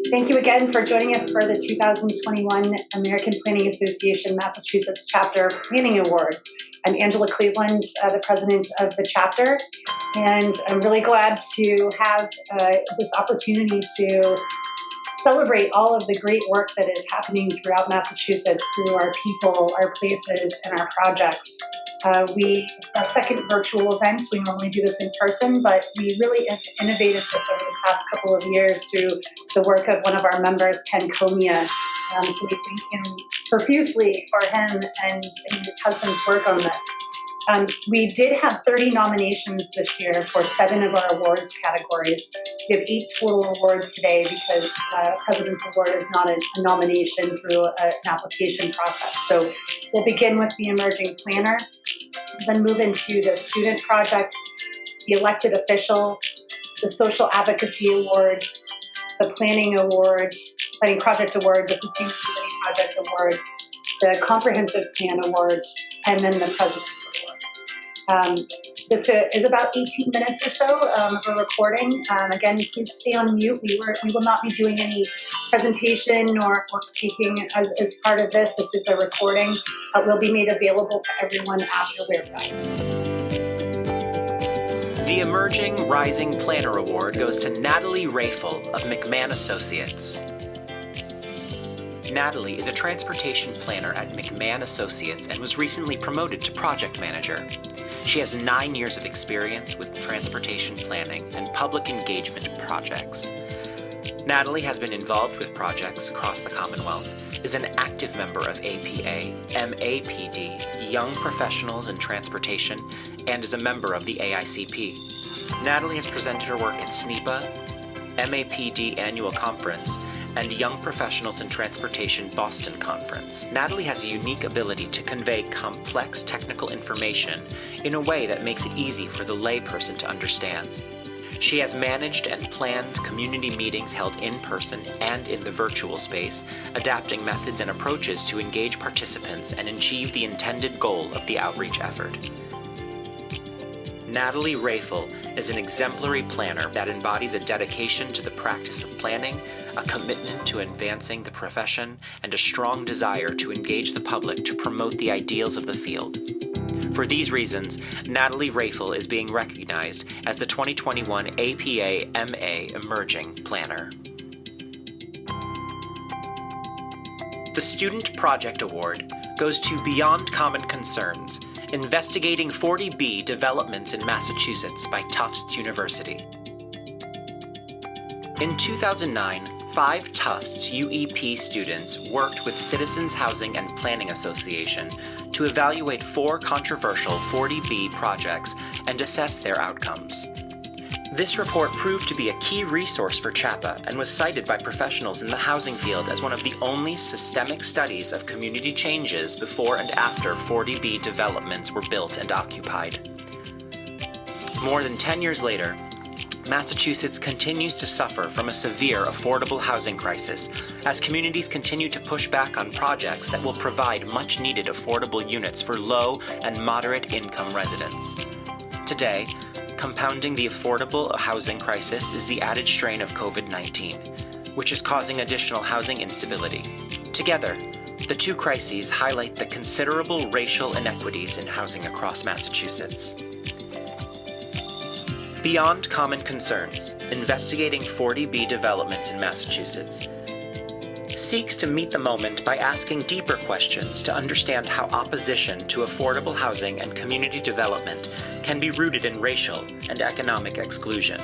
Thank you again for joining us for the 2021 American Planning Association Massachusetts Chapter Planning Awards. I'm Angela Cleveland, the president of the chapter, and I'm really glad to have this opportunity to celebrate all of the great work that is happening throughout Massachusetts through our people, our places, and our projects. Our second virtual event. We normally do this in person, but we really innovated this over the past couple of years through the work of one of our members, Ken Comia. So we thank him profusely for him and his husband's work on this. We did have 30 nominations this year for 7 of our awards categories. We have 8 total awards today because President's Award is not a nomination through an application process. So we'll begin with the Emerging Planner, then move into the Student Project, the Elected Official, the Social Advocacy Award, the Planning Project Award, the Sustainability Project Award, the Comprehensive Plan Award, and then the President's Award. This is about 18 minutes or so of a recording. Again, please stay on mute. We will not be doing any presentation or speaking as part of this. This is a recording that will be made available to everyone after we're done. The Emerging Rising Planner Award goes to Natalie Rafel of McMahon Associates. Natalie is a transportation planner at McMahon Associates and was recently promoted to project manager. She has 9 years of experience with transportation planning and public engagement projects. Natalie has been involved with projects across the Commonwealth, is an active member of APA, MAPD, Young Professionals in Transportation, and is a member of the AICP. Natalie has presented her work at SNEPA, MAPD Annual Conference, and Young Professionals in Transportation Boston Conference. Natalie has a unique ability to convey complex technical information in a way that makes it easy for the layperson to understand. She has managed and planned community meetings held in person and in the virtual space, adapting methods and approaches to engage participants and achieve the intended goal of the outreach effort. Natalie Rafel is an exemplary planner that embodies a dedication to the practice of planning, a commitment to advancing the profession, and a strong desire to engage the public to promote the ideals of the field. For these reasons, Natalie Rafel is being recognized as the 2021 APA MA Emerging Planner. The Student Project Award goes to Beyond Common Concerns, Investigating 40B Developments in Massachusetts by Tufts University. In 2009, 5 Tufts UEP students worked with Citizens Housing and Planning Association to evaluate 4 controversial 40B projects and assess their outcomes. This report proved to be a key resource for CHAPA and was cited by professionals in the housing field as one of the only systemic studies of community changes before and after 40B developments were built and occupied. More than 10 years later, Massachusetts continues to suffer from a severe affordable housing crisis as communities continue to push back on projects that will provide much-needed affordable units for low and moderate-income residents. Today, compounding the affordable housing crisis is the added strain of COVID-19, which is causing additional housing instability. Together, the 2 crises highlight the considerable racial inequities in housing across Massachusetts. Beyond Common Concerns, Investigating 40B Developments in Massachusetts, seeks to meet the moment by asking deeper questions to understand how opposition to affordable housing and community development can be rooted in racial and economic exclusion.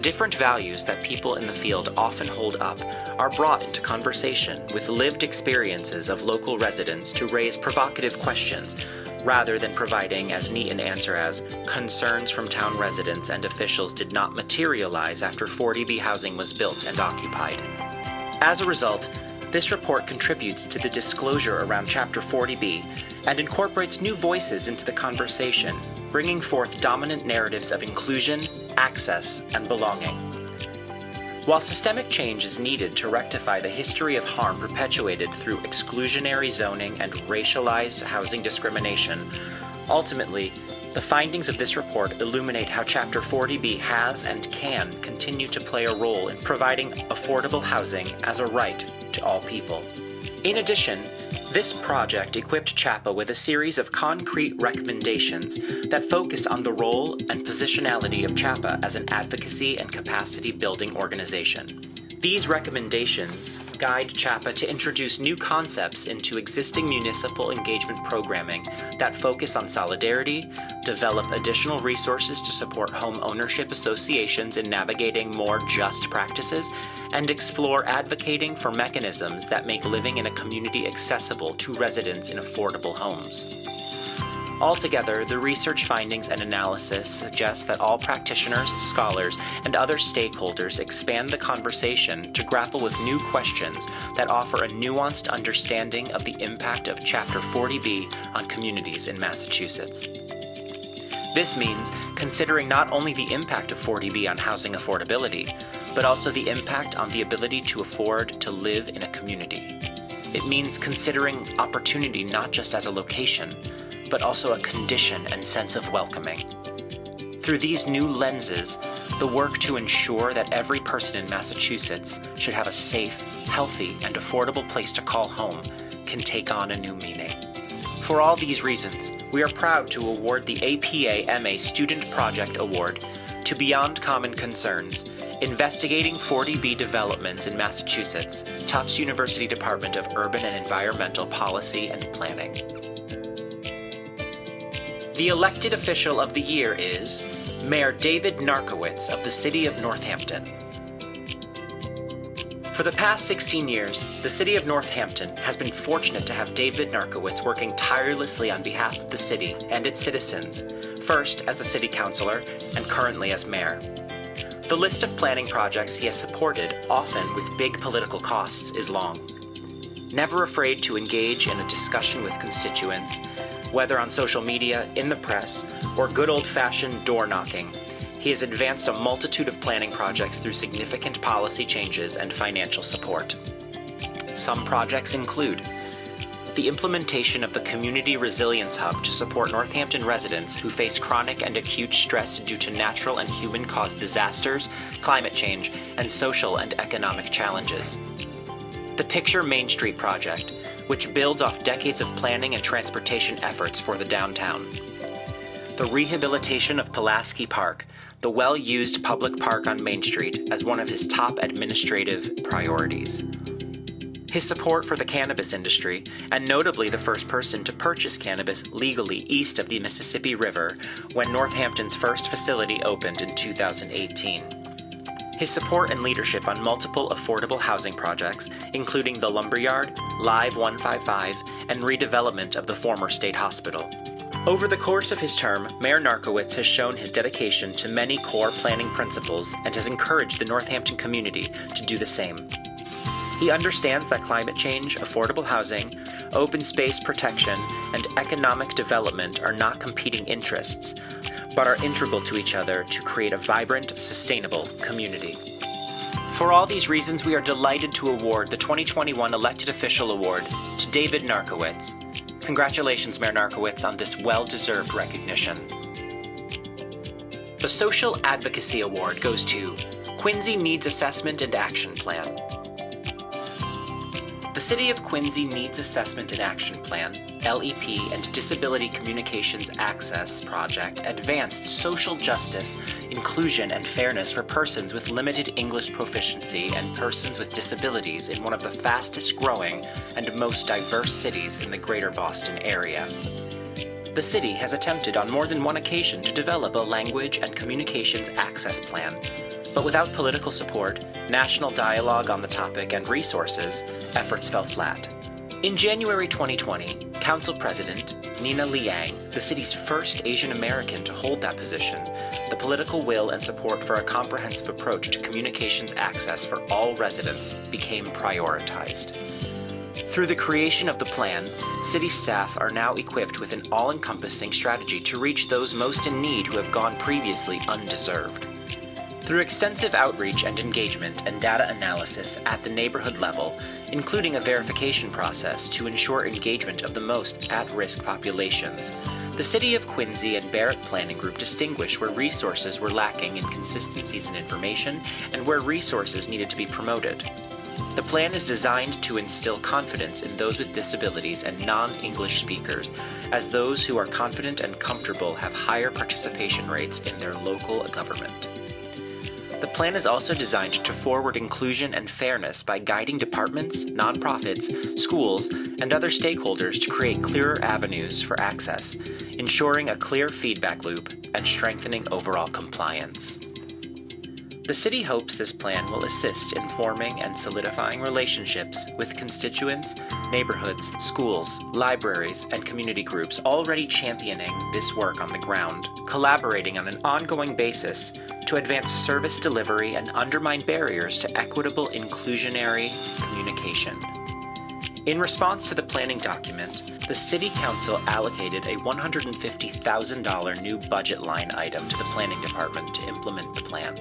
Different values that people in the field often hold up are brought into conversation with lived experiences of local residents to raise provocative questions rather than providing as neat an answer as concerns from town residents and officials did not materialize after 40B housing was built and occupied. As a result, this report contributes to the disclosure around Chapter 40B and incorporates new voices into the conversation, bringing forth dominant narratives of inclusion, access, and belonging. While systemic change is needed to rectify the history of harm perpetuated through exclusionary zoning and racialized housing discrimination, ultimately, The findings of this report illuminate how Chapter 40B has and can continue to play a role in providing affordable housing as a right to all people. In addition, this project equipped CHAPA with a series of concrete recommendations that focus on the role and positionality of CHAPA as an advocacy and capacity building organization. These recommendations guide CHAPA to introduce new concepts into existing municipal engagement programming that focus on solidarity, develop additional resources to support home ownership associations in navigating more just practices, and explore advocating for mechanisms that make living in a community accessible to residents in affordable homes. Altogether, the research findings and analysis suggest that all practitioners, scholars, and other stakeholders expand the conversation to grapple with new questions that offer a nuanced understanding of the impact of Chapter 40B on communities in Massachusetts. This means considering not only the impact of 40B on housing affordability, but also the impact on the ability to afford to live in a community. It means considering opportunity not just as a location, but also a condition and sense of welcoming. Through these new lenses, the work to ensure that every person in Massachusetts should have a safe, healthy, and affordable place to call home can take on a new meaning. For all these reasons, we are proud to award the APA MA Student Project Award to Beyond Common Concerns, Investigating 40B Developments in Massachusetts, Tufts University Department of Urban and Environmental Policy and Planning. The elected official of the year is Mayor David Narkowitz of the City of Northampton. For the past 16 years, the City of Northampton has been fortunate to have David Narkowitz working tirelessly on behalf of the city and its citizens, first as a city councilor and currently as mayor. The list of planning projects he has supported, often with big political costs, is long. Never afraid to engage in a discussion with constituents, whether on social media, in the press, or good old-fashioned door-knocking, he has advanced a multitude of planning projects through significant policy changes and financial support. Some projects include the implementation of the Community Resilience Hub to support Northampton residents who face chronic and acute stress due to natural and human-caused disasters, climate change, and social and economic challenges. The Picture Main Street project, which builds off decades of planning and transportation efforts for the downtown. The rehabilitation of Pulaski Park, the well-used public park on Main Street, as one of his top administrative priorities. His support for the cannabis industry, and notably the first person to purchase cannabis legally east of the Mississippi River when Northampton's first facility opened in 2018. His support and leadership on multiple affordable housing projects, including the Lumberyard, Live 155, and redevelopment of the former state hospital. Over the course of his term, Mayor Narkowitz has shown his dedication to many core planning principles and has encouraged the Northampton community to do the same. He understands that climate change, affordable housing, open space protection, and economic development are not competing interests, but are integral to each other to create a vibrant, sustainable community. For all these reasons, we are delighted to award the 2021 Elected Official Award to David Narkowitz. Congratulations, Mayor Narkowitz, on this well-deserved recognition. The Social Advocacy Award goes to Quincy Needs Assessment and Action Plan. The City of Quincy Needs Assessment and Action Plan, LEP, and Disability Communications Access Project advanced social justice, inclusion, and fairness for persons with limited English proficiency and persons with disabilities in one of the fastest growing and most diverse cities in the greater Boston area. The city has attempted on more than one occasion to develop a language and communications access plan, but without political support, national dialogue on the topic, and resources, efforts fell flat. In January 2020, Council President Nina Liang, the city's first Asian American to hold that position, the political will and support for a comprehensive approach to communications access for all residents became prioritized. Through the creation of the plan, city staff are now equipped with an all-encompassing strategy to reach those most in need who have gone previously undeserved. Through extensive outreach and engagement and data analysis at the neighborhood level, including a verification process to ensure engagement of the most at-risk populations, The City of Quincy and Barrett Planning Group distinguish where resources were lacking in consistencies in information and where resources needed to be promoted. The plan is designed to instill confidence in those with disabilities and non-English speakers, as those who are confident and comfortable have higher participation rates in their local government. The plan is also designed to forward inclusion and fairness by guiding departments, nonprofits, schools, and other stakeholders to create clearer avenues for access, ensuring a clear feedback loop and strengthening overall compliance. The City hopes this plan will assist in forming and solidifying relationships with constituents, neighborhoods, schools, libraries, and community groups already championing this work on the ground, collaborating on an ongoing basis to advance service delivery and undermine barriers to equitable inclusionary communication. In response to the planning document, the City Council allocated a $150,000 new budget line item to the Planning Department to implement the plan.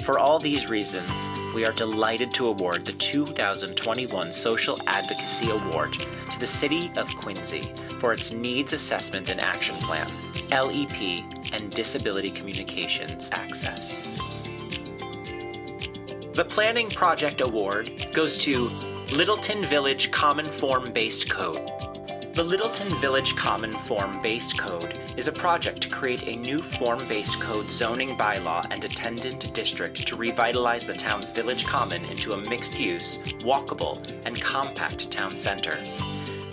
For all these reasons, we are delighted to award the 2021 Social Advocacy Award to the City of Quincy for its Needs Assessment and Action Plan, LEP, and Disability Communications Access. The Planning Project Award goes to Littleton Village Common Form-Based Code. The Littleton Village Common Form-Based Code is a project to create a new form-based code zoning bylaw and attendant district to revitalize the town's village common into a mixed-use, walkable, and compact town center.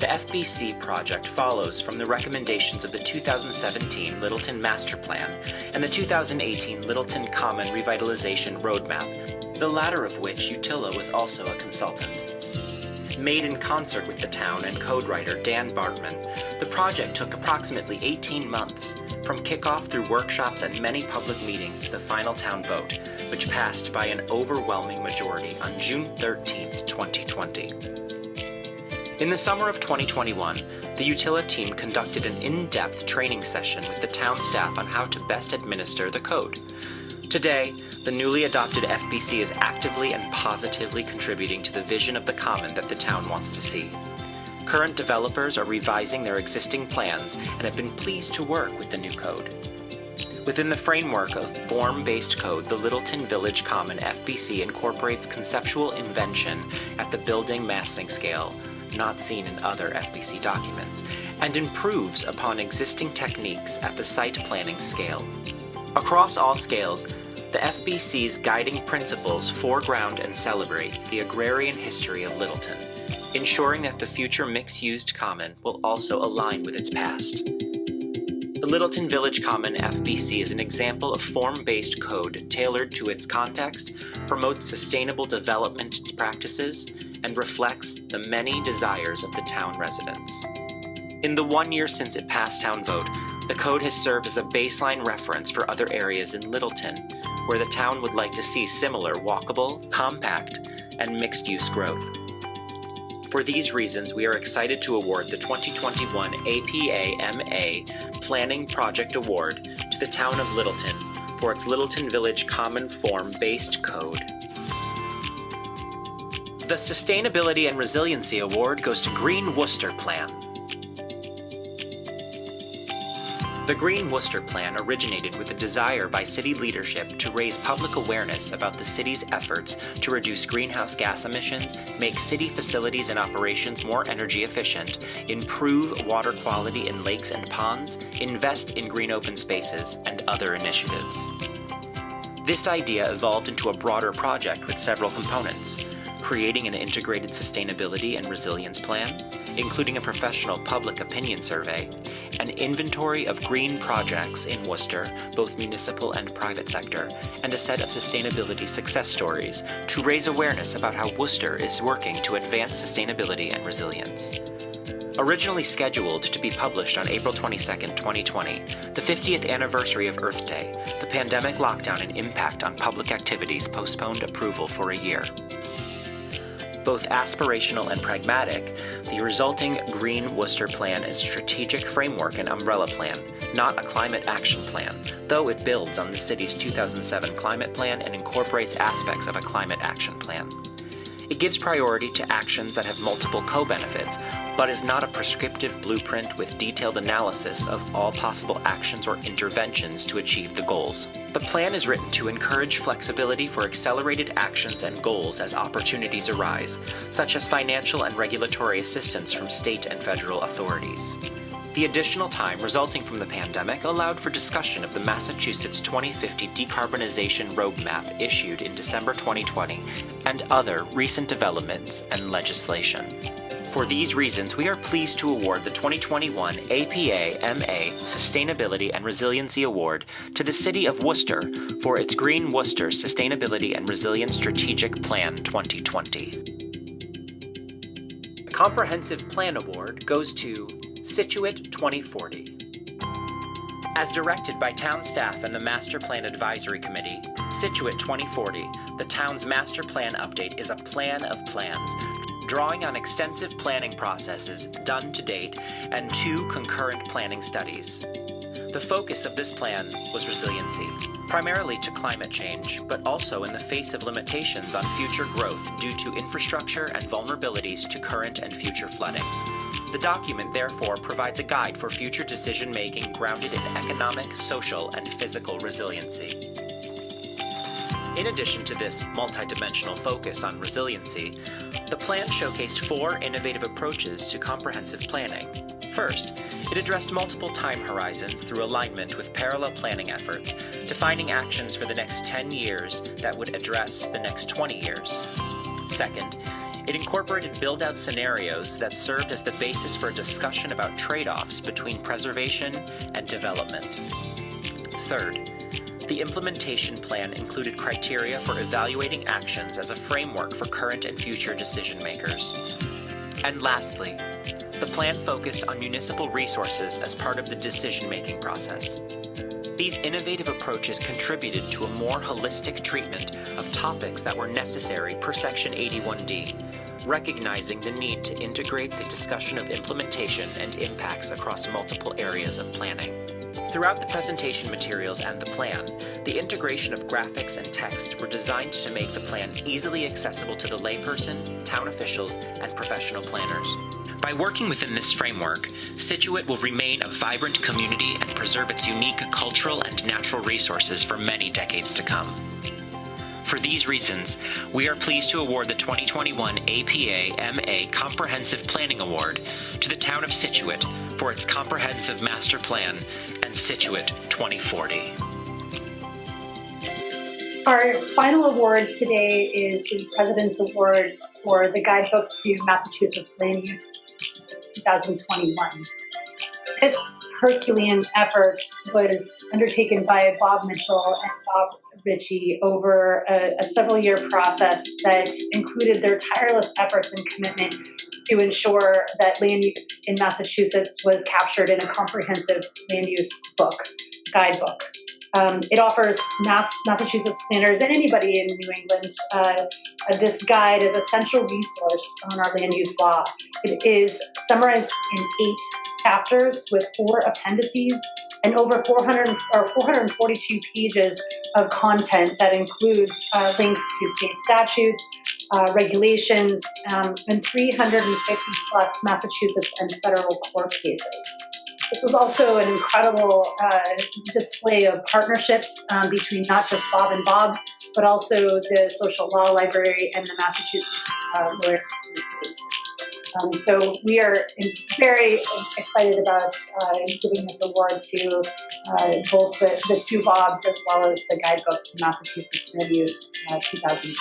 The FBC project follows from the recommendations of the 2017 Littleton Master Plan and the 2018 Littleton Common Revitalization Roadmap, the latter of which Utila was also a consultant. Made in concert with the town and code writer Dan Bartman, the project took approximately 18 months, from kickoff through workshops and many public meetings to the final town vote, which passed by an overwhelming majority on June 13, 2020. In the summer of 2021, the Utila team conducted an in-depth training session with the town staff on how to best administer the code. Today, the newly adopted FBC is actively and positively contributing to the vision of the common that the town wants to see. Current developers are revising their existing plans and have been pleased to work with the new code. Within the framework of form-based code, the Littleton Village Common FBC incorporates conceptual invention at the building massing scale, not seen in other FBC documents, and improves upon existing techniques at the site planning scale. Across all scales, the FBC's guiding principles foreground and celebrate the agrarian history of Littleton, ensuring that the future mixed-used common will also align with its past. The Littleton Village Common FBC is an example of form-based code tailored to its context, promotes sustainable development practices, and reflects the many desires of the town residents. In the 1 year since it passed town vote, the code has served as a baseline reference for other areas in Littleton, where the town would like to see similar walkable, compact, and mixed-use growth. For these reasons, we are excited to award the 2021 APA-MA Planning Project Award to the town of Littleton for its Littleton Village Common Form-based code. The Sustainability and Resiliency Award goes to Green Worcester Plan. The Green Worcester Plan originated with a desire by city leadership to raise public awareness about the city's efforts to reduce greenhouse gas emissions, make city facilities and operations more energy efficient, improve water quality in lakes and ponds, invest in green open spaces, and other initiatives. This idea evolved into a broader project with several components: creating an integrated sustainability and resilience plan, including a professional public opinion survey, an inventory of green projects in Worcester, both municipal and private sector, and a set of sustainability success stories to raise awareness about how Worcester is working to advance sustainability and resilience. Originally scheduled to be published on April 22, 2020, the 50th anniversary of Earth Day, the pandemic lockdown and impact on public activities postponed approval for a year. Both aspirational and pragmatic, the resulting Green Worcester Plan is a strategic framework and umbrella plan, not a climate action plan, though it builds on the city's 2007 climate plan and incorporates aspects of a climate action plan. It gives priority to actions that have multiple co-benefits, but is not a prescriptive blueprint with detailed analysis of all possible actions or interventions to achieve the goals. The plan is written to encourage flexibility for accelerated actions and goals as opportunities arise, such as financial and regulatory assistance from state and federal authorities. The additional time resulting from the pandemic allowed for discussion of the Massachusetts 2050 Decarbonization Roadmap issued in December 2020 and other recent developments and legislation. For these reasons, we are pleased to award the 2021 APA MA Sustainability and Resiliency Award to the City of Worcester for its Green Worcester Sustainability and Resilience Strategic Plan 2020. The Comprehensive Plan Award goes to Scituate 2040. As directed by town staff and the Master Plan Advisory Committee, Scituate 2040, the town's master plan update, is a plan of plans, drawing on extensive planning processes done to date and 2 concurrent planning studies. The focus of this plan was resiliency, primarily to climate change, but also in the face of limitations on future growth due to infrastructure and vulnerabilities to current and future flooding. The document, therefore, provides a guide for future decision-making grounded in economic, social, and physical resiliency. In addition to this multidimensional focus on resiliency, the plan showcased 4 innovative approaches to comprehensive planning. First, it addressed multiple time horizons through alignment with parallel planning efforts, defining actions for the next 10 years that would address the next 20 years. Second, it incorporated build-out scenarios that served as the basis for a discussion about trade-offs between preservation and development. Third, the implementation plan included criteria for evaluating actions as a framework for current and future decision makers. And lastly, the plan focused on municipal resources as part of the decision-making process. These innovative approaches contributed to a more holistic treatment of topics that were necessary per Section 81D, recognizing the need to integrate the discussion of implementation and impacts across multiple areas of planning. Throughout the presentation materials and the plan, the integration of graphics and text were designed to make the plan easily accessible to the layperson, town officials, and professional planners. By working within this framework, Scituate will remain a vibrant community and preserve its unique cultural and natural resources for many decades to come. For these reasons, we are pleased to award the 2021 APA MA Comprehensive Planning Award to the town of Scituate for its comprehensive master plan and Scituate 2040. Our final award today is the President's Award for the Guidebook to Massachusetts Land Use 2021. This Herculean effort was undertaken by Bob Mitchell and Bob Ritchie over a several-year process that included their tireless efforts and commitment to ensure that land use in Massachusetts was captured in a comprehensive land use guidebook. It offers Massachusetts planners and anybody in New England this guide as a central resource on our land use law. It is summarized in 8 chapters with 4 appendices and over 442 pages of content that includes links to state statutes, regulations, and 350 plus Massachusetts and federal court cases. This was also an incredible display of partnerships between not just Bob and Bob, but also the Social Law Library and the Massachusetts Lawyers Association. So we are very excited about giving this award to both the 2 Bobs as well as the Guidebook to Massachusetts Land Use 2021.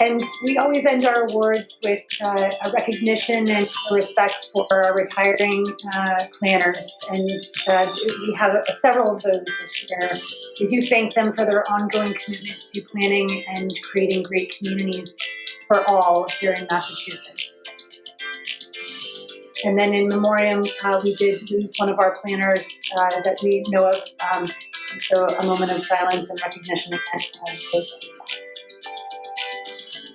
And we always end our awards with a recognition and a respect for our retiring planners. And we have several of those this year. We do thank them for their ongoing commitment to planning and creating great communities for all here in Massachusetts. And then in memoriam, we did lose one of our planners that we know of. So a moment of silence and recognition again.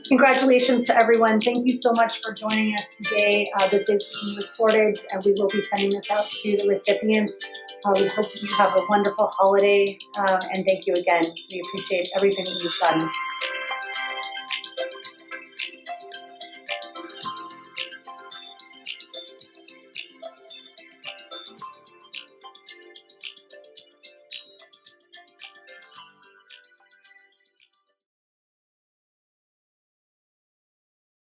Congratulations to everyone. Thank you so much for joining us today. This is being recorded, and we will be sending this out to the recipients. We hope you have a wonderful holiday, and thank you again. We appreciate everything that you've done.